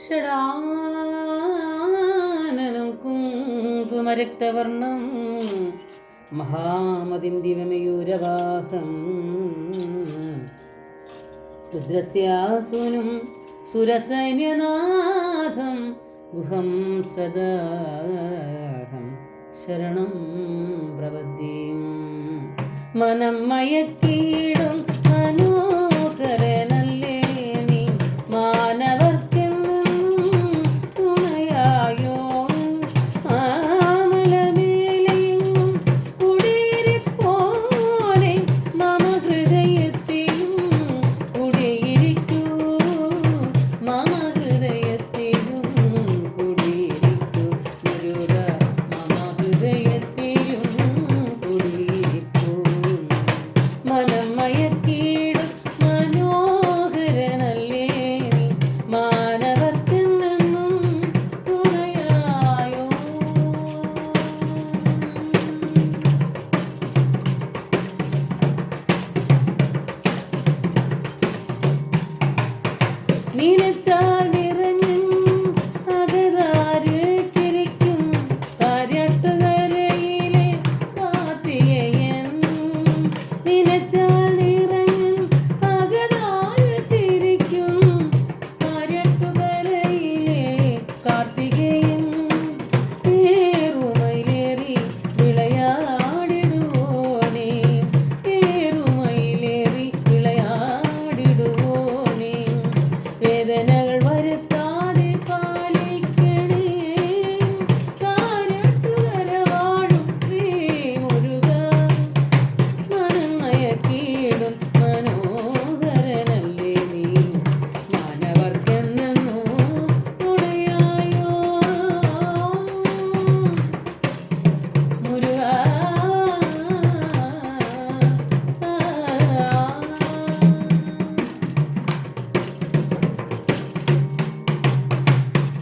ഷടാനനം കുങ്കുമരക്തവർണം മഹാമതിം ദിവമയൂരവാഹം രുദ്രസ്യാസുനും സുരസൈന്യനാഥം ഗുഹം സദാഹം ശരണം പ്രപദ്യം. മനം മയക്കീടും മനോഹരനല്ലേ നീ, മാനവർക്കെന്നും തുണയായോ ആമലമേലെയും കുടിയിരിപ്പോലെ മമ ഹൃദയത്തിലും കുടിയിരിക്കൂ, മമ ഹൃദയത്തിലും കുടിയിരിക്കൂ മുരുക, മമ ഹൃദയത്തിലും കുടിയിരിക്കൂ. മനം മയക്കീടും മനോഹരനല്ലേ നീ, മാനവർക്കെന്നും തുണയായോ. നിനച്ചാൽ നിറഞ്ഞും അകതാര് ചിരിക്കും കാര്യട്ടുകരയിലെ കാർത്തികേയൻ. നിനച്ചാൽ നിറഞ്ഞും അകതാര് ചിരിക്കും കാര്യട്ടുകരയിലെ കാർത്തികേയൻ. ഏറുമയിലേറി വിളയാടിടുവോനേ, ഏറുമയിലേറി വിളയാടിടുവോനേ, വേദനകൾ വരുത്താതെ പാലിക്കണേ കാര്യട്ടുകര വാഴും ശ്രീ മുരുക. മനം മയക്കീടും മനോഹരനല്ലേ നീ, മാനവർക്കെന്നോ തുണയായോ മുരുക.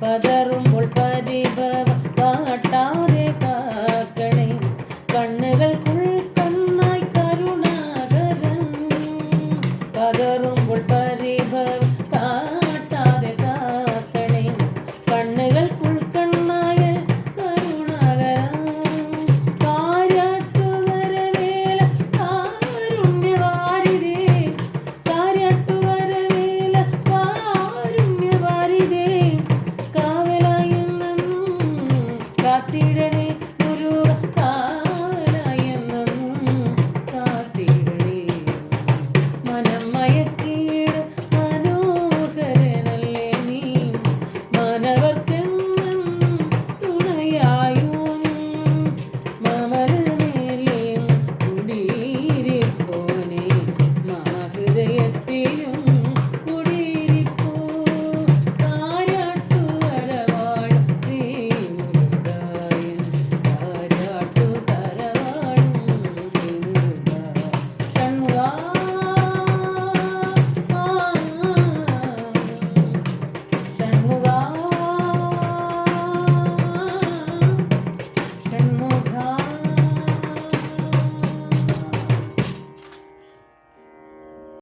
പതറു